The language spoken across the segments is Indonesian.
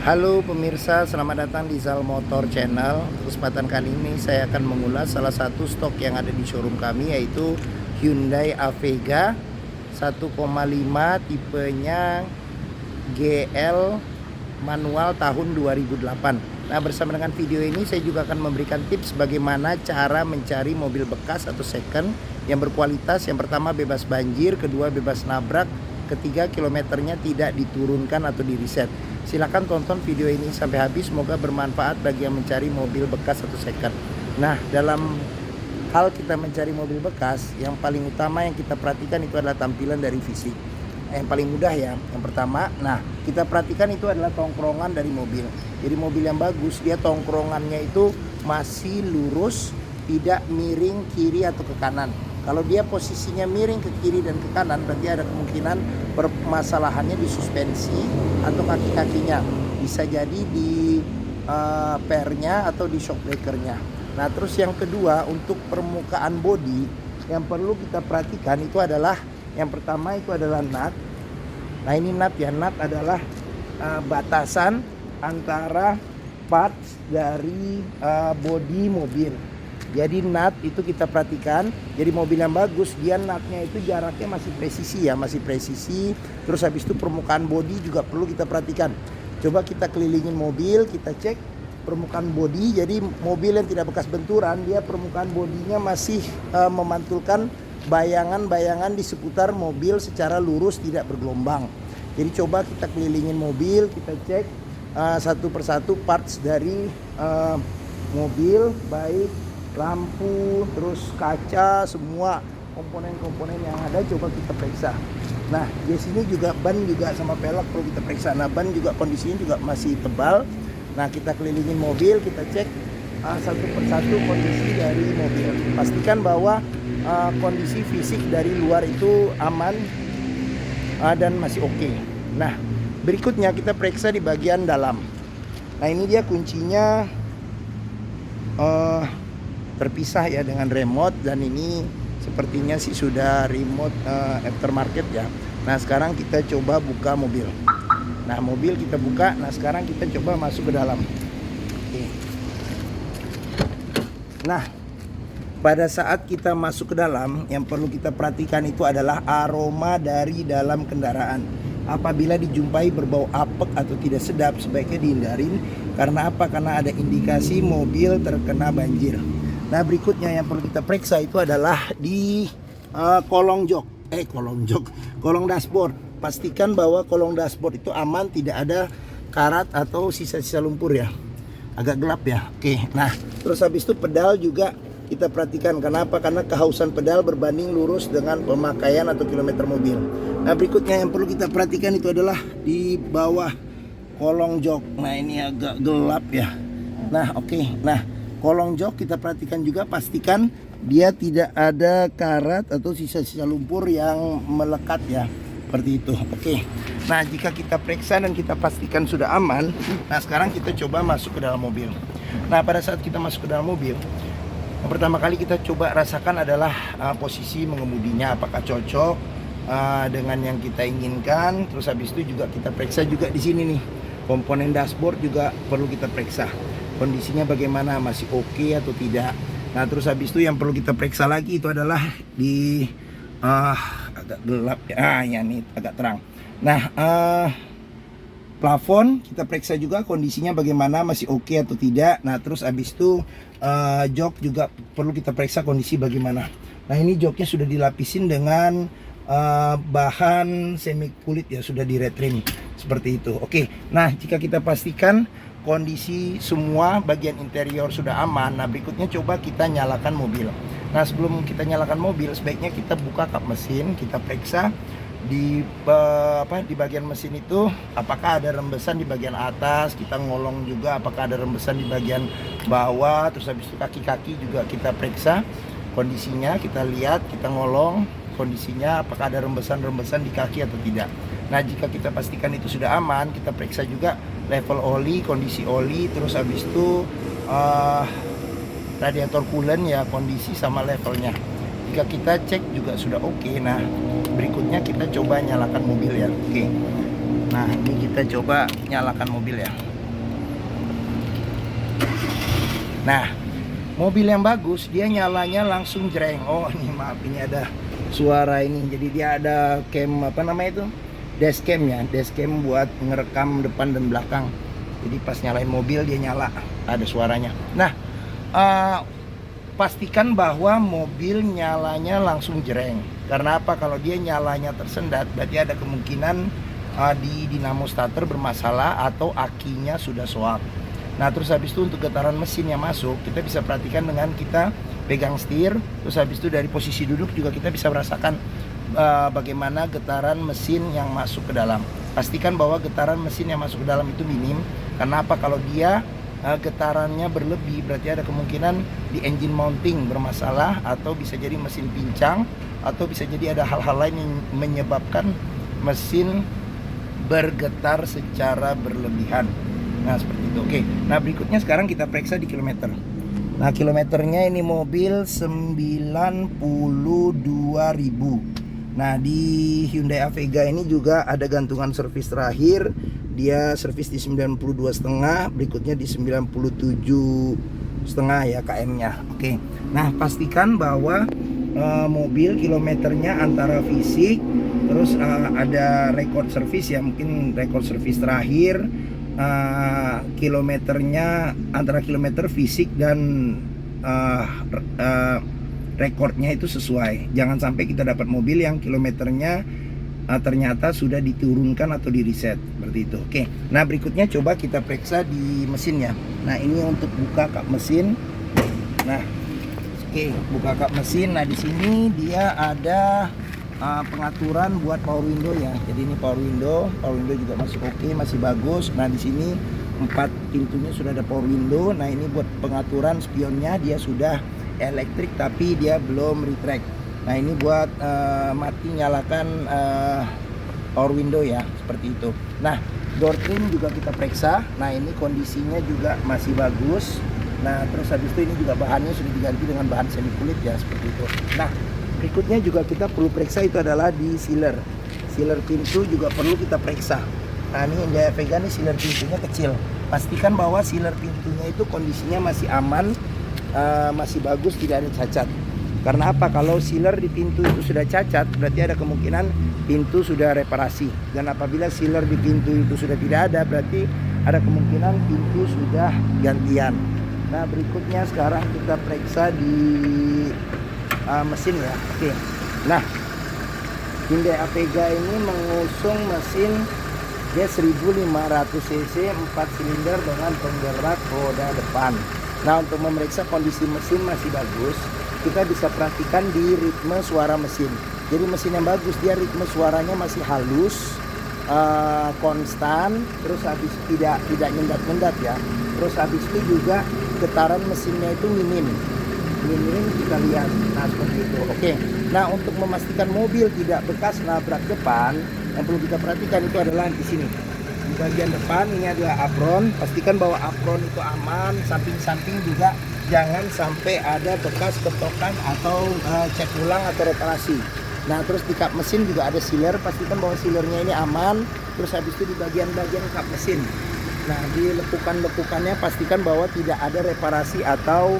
Halo pemirsa, selamat datang di Zal Motor Channel. Kesempatan kali ini saya akan mengulas salah satu stok yang ada di showroom kami, yaitu Hyundai Avega 1,5 tipenya GL manual tahun 2008. Nah, bersama dengan video ini saya juga akan memberikan tips bagaimana cara mencari mobil bekas atau second yang berkualitas. Yang pertama, bebas banjir, kedua, bebas nabrak, ketiga, kilometernya tidak diturunkan atau di reset. Silahkan tonton video ini sampai habis, semoga bermanfaat bagi yang mencari mobil bekas atau second. Nah, dalam hal kita mencari mobil bekas, yang paling utama yang kita perhatikan itu adalah tampilan dari fisik. Yang paling mudah ya, yang pertama, nah kita perhatikan itu adalah tongkrongan dari mobil. Jadi mobil yang bagus, dia tongkrongannya itu masih lurus, tidak miring kiri atau ke kanan. Kalau dia posisinya miring ke kiri dan ke kanan, berarti ada kemungkinan permasalahannya di suspensi atau kaki-kakinya. Bisa jadi di pernya atau di shock breakernya. Nah, terus yang kedua, untuk permukaan bodi yang perlu kita perhatikan itu adalah, yang pertama itu adalah nut. Nah, ini nut ya, nut adalah batasan antara parts dari bodi mobil. Jadi nut itu kita perhatikan. Jadi mobil yang bagus, dia nutnya itu jaraknya masih presisi ya, masih presisi. Terus habis itu permukaan bodi juga perlu kita perhatikan. Coba kita kelilingin mobil, kita cek permukaan bodi. Jadi mobil yang tidak bekas benturan, dia permukaan bodinya masih memantulkan bayangan-bayangan di seputar mobil secara lurus, tidak bergelombang. Jadi coba kita kelilingin mobil, kita cek satu persatu parts dari mobil, baik lampu, terus kaca, semua komponen-komponen yang ada coba kita periksa. Nah, di sini juga ban juga sama pelek perlu kita periksa. Nah, ban juga kondisinya juga masih tebal. Nah, kita kelilingin mobil, kita cek satu persatu kondisi dari mobil. Pastikan bahwa kondisi fisik dari luar itu aman dan masih oke. Nah, berikutnya kita periksa di bagian dalam. Nah, ini dia kuncinya terpisah ya dengan remote, dan ini sepertinya sih sudah remote aftermarket ya. Nah, sekarang kita coba buka mobil. Nah, mobil kita buka. Nah, sekarang kita coba masuk ke dalam. Oke. Nah, pada saat kita masuk ke dalam, yang perlu kita perhatikan itu adalah aroma dari dalam kendaraan. Apabila dijumpai berbau apek atau tidak sedap, sebaiknya dihindarin. Karena apa? Karena ada indikasi mobil terkena banjir. Nah, berikutnya yang perlu kita periksa itu adalah di kolong dashboard. Pastikan bahwa kolong dashboard itu aman, tidak ada karat atau sisa-sisa lumpur ya. Agak gelap ya. Oke. Nah, terus habis itu pedal juga kita perhatikan. Kenapa? Karena kehausan pedal berbanding lurus dengan pemakaian atau kilometer mobil. Nah, berikutnya yang perlu kita perhatikan itu adalah di bawah kolong jok. Nah, ini agak gelap ya. Nah, oke. Nah, kolong jok kita perhatikan juga, pastikan dia tidak ada karat atau sisa-sisa lumpur yang melekat ya, seperti itu. Oke. Nah, jika kita periksa dan kita pastikan sudah aman, nah sekarang kita coba masuk ke dalam mobil. Nah, pada saat kita masuk ke dalam mobil, yang pertama kali kita coba rasakan adalah posisi mengemudinya, apakah cocok dengan yang kita inginkan. Terus habis itu juga kita periksa juga di sini nih, komponen dashboard juga perlu kita periksa. Kondisinya bagaimana, masih oke atau tidak. Nah, terus habis itu yang perlu kita periksa lagi itu adalah di agak gelap ya, ya nih agak terang. Nah, plafon kita periksa juga kondisinya bagaimana, masih oke atau tidak. Nah, terus habis itu jok juga perlu kita periksa kondisi bagaimana. Nah, ini joknya sudah dilapisin dengan bahan semi kulit ya, sudah di retrim seperti itu. Oke. Nah, jika kita pastikan kondisi semua bagian interior sudah aman, nah berikutnya coba kita nyalakan mobil. Nah, sebelum kita nyalakan mobil, sebaiknya kita buka kap mesin, kita periksa di bagian mesin itu apakah ada rembesan di bagian atas. Kita ngolong juga apakah ada rembesan di bagian bawah. Terus habis itu kaki-kaki juga kita periksa kondisinya, kita lihat, kita ngolong kondisinya apakah ada rembesan-rembesan di kaki atau tidak. Nah, jika kita pastikan itu sudah aman, kita periksa juga level oli, kondisi oli, terus habis itu radiator coolant ya, kondisi sama levelnya. Jika kita cek juga sudah oke. Nah, berikutnya kita coba nyalakan mobil ya. Oke. Nah, ini kita coba nyalakan mobil ya. Nah, mobil yang bagus dia nyalanya langsung jreng. Oh ini maaf, ini ada suara ini. Jadi dia ada cam, apa namanya itu, dashcam ya, dashcam buat ngerekam depan dan belakang. Jadi pas nyalain mobil dia nyala, ada suaranya. Nah, pastikan bahwa mobil nyalanya langsung jreng. Karena apa? Kalau dia nyalanya tersendat, berarti ada kemungkinan di dinamo starter bermasalah atau akinya sudah soak. Nah, terus habis itu untuk getaran mesin yang masuk, kita bisa perhatikan dengan kita pegang setir. Terus habis itu dari posisi duduk juga kita bisa merasakan bagaimana getaran mesin yang masuk ke dalam. Pastikan bahwa getaran mesin yang masuk ke dalam itu minim. Karena apa? Kalau dia getarannya berlebih, berarti ada kemungkinan di engine mounting bermasalah, atau bisa jadi mesin pincang, atau bisa jadi ada hal-hal lain yang menyebabkan mesin bergetar secara berlebihan. Nah seperti itu. Oke, nah berikutnya sekarang kita periksa di kilometer. Nah kilometernya ini mobil 92.000. Nah di Hyundai Avega ini juga ada gantungan servis terakhir. Dia servis di 92,5, berikutnya di 97,5 ya km-nya. Oke. Nah, pastikan bahwa mobil kilometernya antara fisik, terus ada record servis ya, mungkin record servis terakhir, kilometernya antara kilometer fisik dan recordnya itu sesuai. Jangan sampai kita dapat mobil yang kilometernya ternyata sudah diturunkan atau di reset seperti itu. Oke. Nah berikutnya coba kita periksa di mesinnya. Nah ini untuk buka kap mesin. Nah, oke, buka kap mesin. Nah di sini dia ada pengaturan buat power window ya. Jadi ini power window juga masih oke, masih bagus. Nah di sini 4 pintunya sudah ada power window. Nah ini buat pengaturan spionnya dia sudah elektrik tapi dia belum retract. Nah ini buat mati nyalakan power window ya, seperti itu. Nah door trim juga kita periksa. Nah ini kondisinya juga masih bagus. Nah terus habis itu ini juga bahannya sudah diganti dengan bahan semi kulit ya, seperti itu. Nah berikutnya juga kita perlu periksa itu adalah di sealer pintu juga perlu kita periksa. Nah ini Hyundai Avega nih sealer pintunya kecil. Pastikan bahwa sealer pintunya itu kondisinya masih aman, masih bagus, tidak ada cacat. Karena apa? Kalau sealer di pintu itu sudah cacat, berarti ada kemungkinan pintu sudah reparasi. Dan apabila sealer di pintu itu sudah tidak ada, berarti ada kemungkinan pintu sudah gantian. Nah berikutnya sekarang kita periksa di mesin ya. Oke. Nah Hyundai Avega ini mengusung mesin G1500cc 4 silinder dengan penggerak roda depan. Nah untuk memeriksa kondisi mesin masih bagus, kita bisa perhatikan di ritme suara mesin. Jadi mesin yang bagus dia ritme suaranya masih halus, konstan, terus habis tidak nyendat-nyendat ya. Terus habis itu juga getaran mesinnya itu minim kita lihat. Nah seperti itu. Oke. Nah untuk memastikan mobil tidak bekas nabrak depan, yang perlu kita perhatikan itu adalah di sini. Di bagian depan ini adalah apron. Pastikan bahwa apron itu aman. Samping-samping juga jangan sampai ada bekas ketokan atau cek ulang atau reparasi. Nah terus di kap mesin juga ada sealer. Pastikan bahwa sealernya ini aman. Terus habis itu di bagian-bagian kap mesin, nah di lekukan-lekukannya pastikan bahwa tidak ada reparasi atau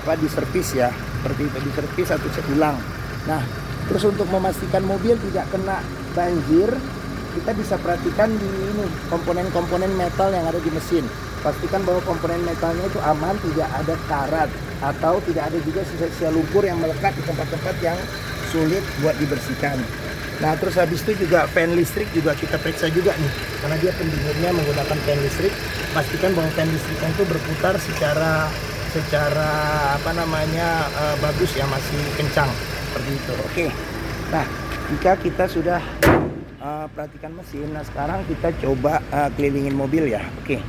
di servis ya, seperti itu, di servis atau cek ulang. Nah terus untuk memastikan mobil tidak kena banjir, kita bisa perhatikan di ini komponen-komponen metal yang ada di mesin. Pastikan bahwa komponen metalnya itu aman, tidak ada karat atau tidak ada juga sisa-sisa lumpur yang melekat di tempat-tempat yang sulit buat dibersihkan. Nah terus habis itu juga fan listrik juga kita periksa juga nih, karena dia pendinginnya menggunakan fan listrik. Pastikan bahwa fan listriknya itu berputar secara bagus ya, masih kencang seperti itu. Oke. Nah jika kita sudah perhatikan mesin, nah sekarang kita coba kelilingin mobil ya. Oke.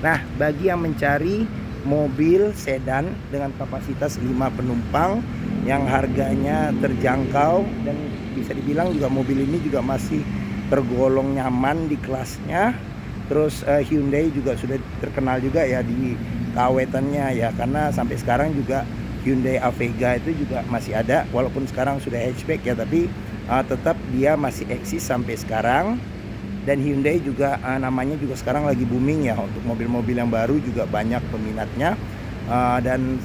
Nah bagi yang mencari mobil sedan dengan kapasitas 5 penumpang yang harganya terjangkau dan bisa dibilang juga mobil ini juga masih tergolong nyaman di kelasnya. Terus Hyundai juga sudah terkenal juga ya di keawetannya ya, karena sampai sekarang juga Hyundai Avega itu juga masih ada, walaupun sekarang sudah hatchback ya, tapi tetap dia masih eksis sampai sekarang. Dan Hyundai juga namanya juga sekarang lagi booming ya, untuk mobil-mobil yang baru juga banyak peminatnya. Dan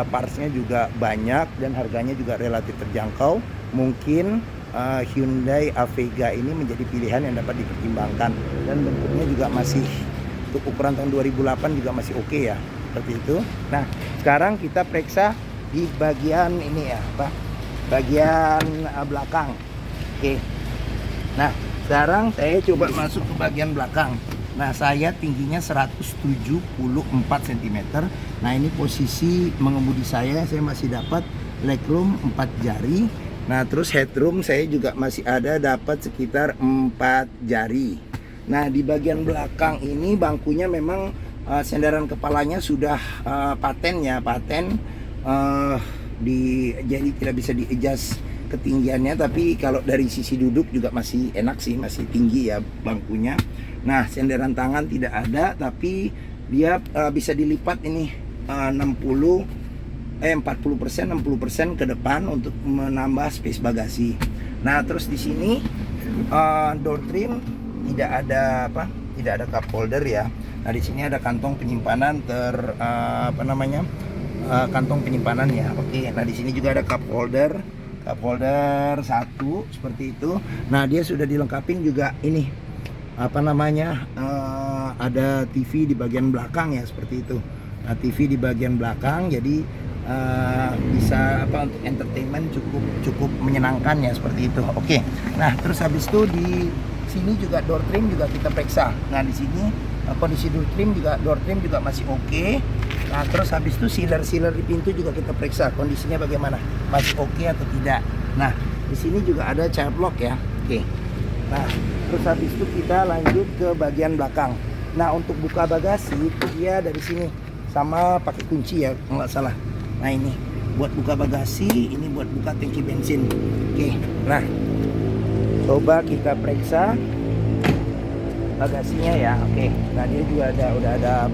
partsnya juga banyak dan harganya juga relatif terjangkau. Mungkin Hyundai Avega ini menjadi pilihan yang dapat dipertimbangkan, dan bentuknya juga masih untuk ukuran tahun 2008 juga masih oke ya, seperti itu. Nah, sekarang kita periksa di bagian ini ya, bagian belakang. Oke. Nah, sekarang saya coba masuk ke bagian belakang. Nah, saya tingginya 174 cm. Nah, ini posisi mengemudi saya masih dapat legroom 4 jari. Nah, terus headroom saya juga masih ada dapat sekitar 4 jari. Nah, di bagian belakang ini bangkunya memang sandaran kepalanya sudah paten, jadi tidak bisa di-adjust ketinggiannya, tapi kalau dari sisi duduk juga masih enak sih, masih tinggi ya bangkunya. Nah, sandaran tangan tidak ada, tapi dia bisa dilipat ini 40% ke depan untuk menambah space bagasi. Nah, terus di sini door trim tidak ada cup holder ya. Nah, di sini ada kantong penyimpanan kantong penyimpanan ya. Oke. Nah, di sini juga ada cup holder satu seperti itu. Nah, dia sudah dilengkapi juga ini ada TV di bagian belakang ya, seperti itu. Nah, TV di bagian belakang, jadi bisa untuk entertainment cukup menyenangkan ya, seperti itu. Oke. Nah, terus habis itu di sini juga door trim juga kita periksa. Nah, di sini kondisi door trim juga masih oke. Nah, terus habis itu sealer di pintu juga kita periksa kondisinya bagaimana, masih oke atau tidak. Nah, di sini juga ada child lock ya. Oke. Nah, terus habis itu kita lanjut ke bagian belakang. Nah, untuk buka bagasi itu dia dari sini sama pakai kunci ya, kalau nggak salah. Nah, ini buat buka bagasi, ini buat buka tangki bensin. Oke. Nah, coba kita periksa bagasinya ya. Oke. Nah, dia juga udah ada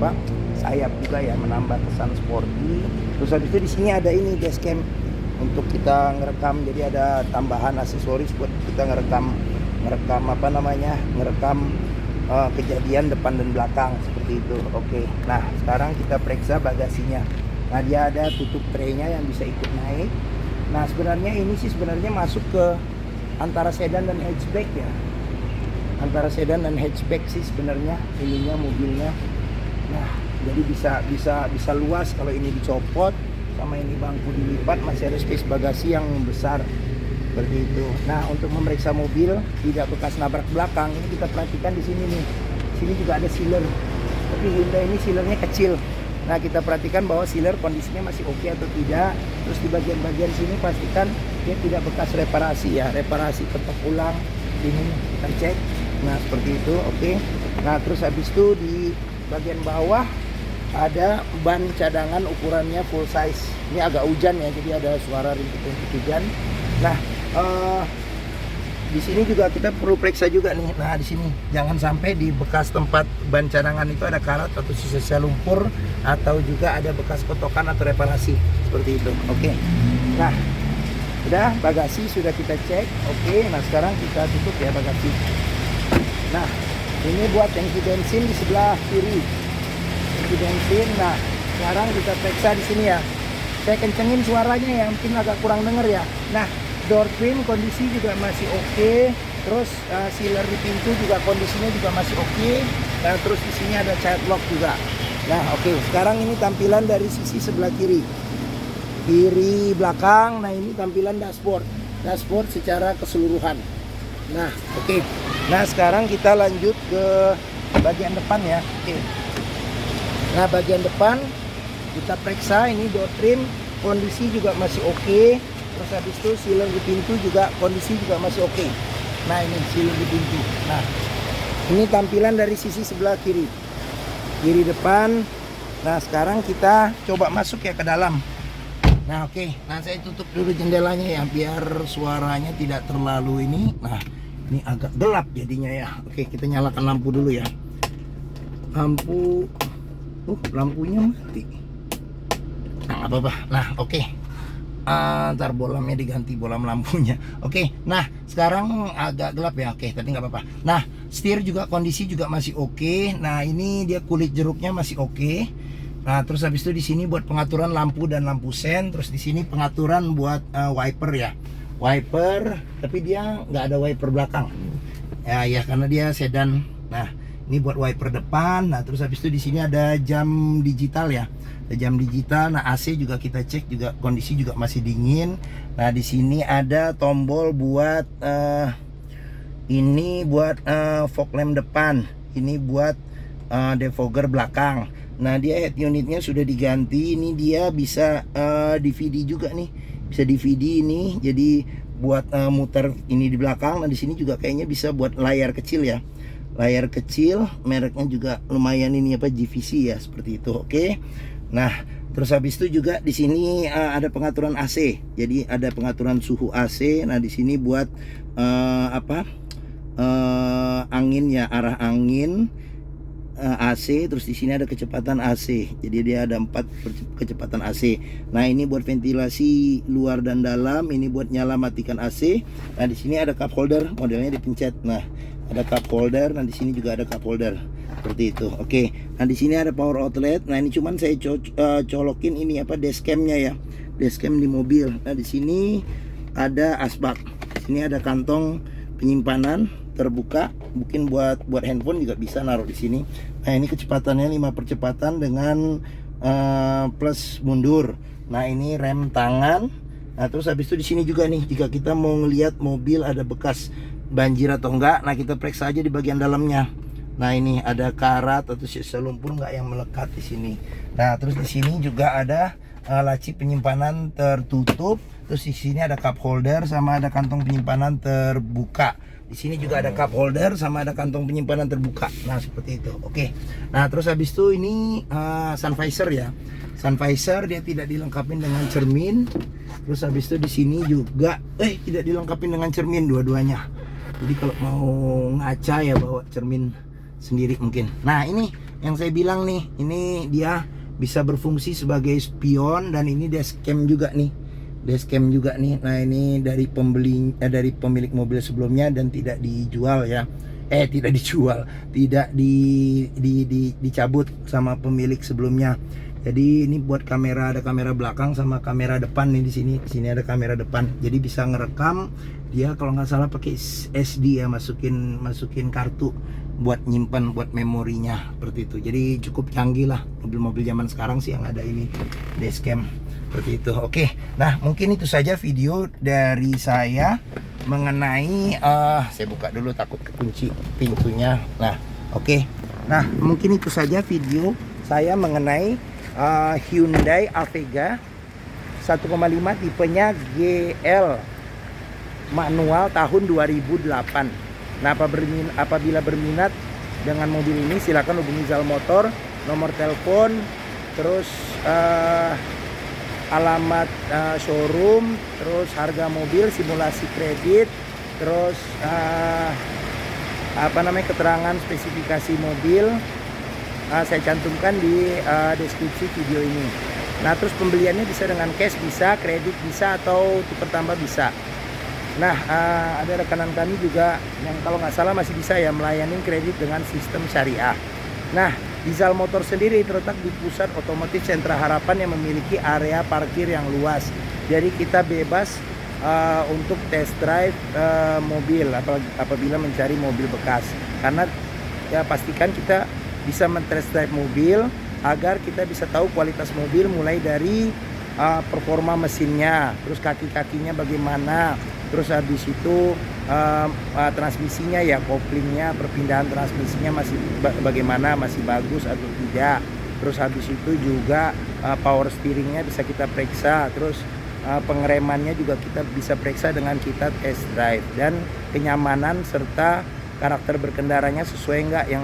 sayap juga ya, menambah kesan sporty. Terus habis itu di sini ada ini dashcam untuk kita ngerekam, jadi ada tambahan aksesoris buat kita ngerekam kejadian depan dan belakang, seperti itu. Oke. Nah, sekarang kita periksa bagasinya. Nah, dia ada tutup traynya yang bisa ikut naik. Nah, ini sebenarnya masuk ke antara sedan dan hatchback ya. Antara sedan dan hatchback sih sebenarnya ininya mobilnya. Nah, jadi bisa luas kalau ini dicopot, sama ini bangku dilipat, masih ada space bagasi yang besar, seperti itu. Nah, untuk memeriksa mobil tidak bekas nabrak belakang, ini kita perhatikan di sini nih. Sini juga ada sealer, tapi Hyundai ini sealernya kecil. Nah, kita perhatikan bahwa sealer kondisinya masih oke atau tidak. Terus di bagian sini pastikan dia tidak bekas reparasi ya, reparasi ketok ulang. Ini kita cek. Nah, seperti itu. Oke. Nah, terus habis itu di bagian bawah ada ban cadangan ukurannya full size. Ini agak hujan ya, jadi ada suara rintik-rintik hujan. Nah, di sini juga kita perlu periksa juga nih. Nah, di sini jangan sampai di bekas tempat ban cadangan itu ada karat atau sisa lumpur, atau juga ada bekas kotokan atau reparasi, seperti itu. Oke. Nah, udah, bagasi sudah kita cek. Oke. Nah, sekarang kita tutup ya bagasi. Nah, ini buat tangki bensin di sebelah kiri. Tangki bensin. Nah, sekarang kita periksa di sini ya. Saya kencengin suaranya ya, mungkin agak kurang denger ya. Nah, door trim kondisi juga masih oke. Terus sealer di pintu juga kondisinya juga masih oke. Nah, terus di sini ada child lock juga. Nah, oke. Sekarang ini tampilan dari sisi sebelah kiri belakang. Nah, ini tampilan dashboard secara keseluruhan. Nah, oke. Nah, sekarang kita lanjut ke bagian depan ya. Oke. Nah, bagian depan kita periksa, ini door trim kondisi juga masih oke. Terus habis itu sealer di pintu juga kondisi juga masih oke. Nah, ini sealer di pintu. Nah, ini tampilan dari sisi sebelah kiri depan. Nah, sekarang kita coba masuk ya ke dalam. Nah, oke. Nah, saya tutup dulu jendelanya ya, biar suaranya tidak terlalu ini. Nah, ini agak gelap jadinya ya. Oke, kita nyalakan lampu dulu ya. Lampunya mati. Nah, apa-apa. Nah, oke. Ntar bolamnya diganti, bolam lampunya. Oke, nah sekarang agak gelap ya. Oke, tapi nggak apa-apa. Nah, setir juga kondisi juga masih oke. Nah, ini dia kulit jeruknya masih oke. Nah, terus habis itu di sini buat pengaturan lampu dan lampu sen. Terus di sini pengaturan buat wiper ya. Wiper, tapi dia nggak ada wiper belakang. Ya karena dia sedan. Nah, ini buat wiper depan. Nah, terus habis itu di sini ada jam digital ya. Ada jam digital. Nah, AC juga kita cek juga kondisi juga masih dingin. Nah, di sini ada tombol buat ini buat fog lamp depan. Ini buat defogger belakang. Nah, dia head unitnya sudah diganti. Ini dia bisa DVD juga nih. Bisa DVD ini. Jadi buat muter ini di belakang. Nah, di sini juga kayaknya bisa buat layar kecil ya. Layar kecil, mereknya juga lumayan ini apa GVC ya, seperti itu. Oke. Nah, terus habis itu juga di sini ada pengaturan AC. Jadi ada pengaturan suhu AC. Nah, di sini buat angin ya, arah angin AC. Terus di sini ada kecepatan AC. Jadi dia ada 4 kecepatan AC. Nah, ini buat ventilasi luar dan dalam. Ini buat nyala matikan AC. Nah, di sini ada cup holder, modelnya dipencet. Nah, ada cup holder. Nah, di sini juga ada cup holder. Seperti itu. Oke. Nah, di sini ada power outlet. Nah, ini cuman saya colokin ini apa dashcamnya ya. Dashcam di mobil. Nah, di sini ada asbak. Di sini ada kantong penyimpanan terbuka. Mungkin buat handphone juga bisa naruh di sini. Nah, ini kecepatannya 5 percepatan dengan plus mundur. Nah, ini rem tangan. Nah, terus habis itu di sini juga nih, jika kita mau ngelihat mobil ada bekas banjir atau enggak, nah kita periksa aja di bagian dalamnya. Nah, ini ada karat atau sisa lumpur enggak yang melekat di sini. Nah, terus di sini juga ada laci penyimpanan tertutup. Terus di sini ada cup holder sama ada kantong penyimpanan terbuka. Di sini juga ada cup holder sama ada kantong penyimpanan terbuka. Nah, seperti itu. Oke. Nah, terus habis itu ini sun visor ya. Sun visor dia tidak dilengkapi dengan cermin. Terus habis itu di sini juga tidak dilengkapi dengan cermin dua-duanya. Jadi kalau mau ngaca ya bawa cermin sendiri mungkin. Nah, ini yang saya bilang nih, ini dia bisa berfungsi sebagai spion dan ini dashcam juga nih. Dashcam juga nih. Nah, ini dari dari pemilik mobil sebelumnya dan tidak dijual ya. Tidak dijual, tidak dicabut sama pemilik sebelumnya. Jadi ini buat kamera, ada kamera belakang sama kamera depan nih di sini. Di sini ada kamera depan. Jadi bisa ngerekam. Dia kalau nggak salah pakai SD ya, masukin kartu buat nyimpan buat memorinya seperti itu. Jadi cukup canggih lah mobil-mobil zaman sekarang sih yang ada ini dashcam seperti itu. Oke. Nah, mungkin itu saja video dari saya mengenai saya buka dulu takut kekunci pintunya. Nah, oke. Nah, mungkin itu saja video saya mengenai Hyundai Avega 1,5 tipenya GL manual tahun 2008. Nah, apabila berminat dengan mobil ini silakan hubungi Zal Motor, nomor telepon, terus alamat showroom, terus harga mobil, simulasi kredit, terus keterangan spesifikasi mobil saya cantumkan di deskripsi video ini. Nah, terus pembeliannya bisa dengan cash bisa, kredit bisa, atau tukar tambah bisa. Nah, ada rekanan kami juga yang kalau nggak salah masih bisa ya melayani kredit dengan sistem syariah. Nah, di Zal Motor sendiri terletak di pusat otomotif Sentra Harapan yang memiliki area parkir yang luas. Jadi kita bebas untuk test drive mobil apabila mencari mobil bekas. Karena ya pastikan kita bisa men-test drive mobil agar kita bisa tahu kualitas mobil mulai dari performa mesinnya, terus kaki-kakinya bagaimana, terus habis itu transmisinya ya, koplingnya, perpindahan transmisinya masih bagaimana, masih bagus atau tidak. Terus habis itu juga power steeringnya bisa kita periksa, terus pengeremannya juga kita bisa periksa dengan kita test drive, dan kenyamanan serta karakter berkendaranya sesuai enggak yang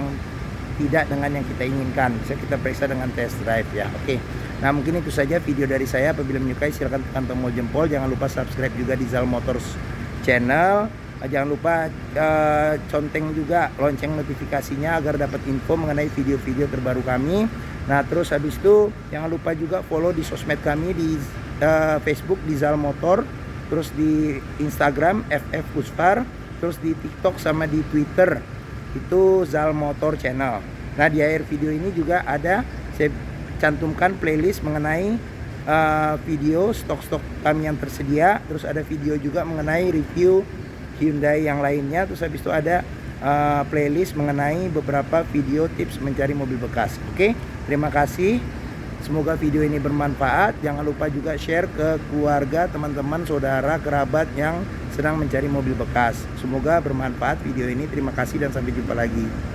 tidak dengan yang kita inginkan, bisa kita periksa dengan test drive ya. Oke. Nah, mungkin itu saja video dari saya. Apabila menyukai silahkan tekan tombol jempol. Jangan lupa subscribe juga di Zal Motors channel. Jangan lupa conteng juga lonceng notifikasinya agar dapat info mengenai video-video terbaru kami. Nah, terus habis itu jangan lupa juga follow di sosmed kami di Facebook di Zal Motor, terus di Instagram FF Puspar, terus di TikTok sama di Twitter itu Zal Motor Channel. Nah, di akhir video ini juga ada saya cantumkan playlist mengenai video stok-stok kami yang tersedia, terus ada video juga mengenai review Hyundai yang lainnya, terus habis itu ada playlist mengenai beberapa video tips mencari mobil bekas. Oke, terima kasih. Semoga video ini bermanfaat. Jangan lupa juga share ke keluarga, teman-teman, saudara, kerabat yang sedang mencari mobil bekas. Semoga bermanfaat video ini. Terima kasih dan sampai jumpa lagi.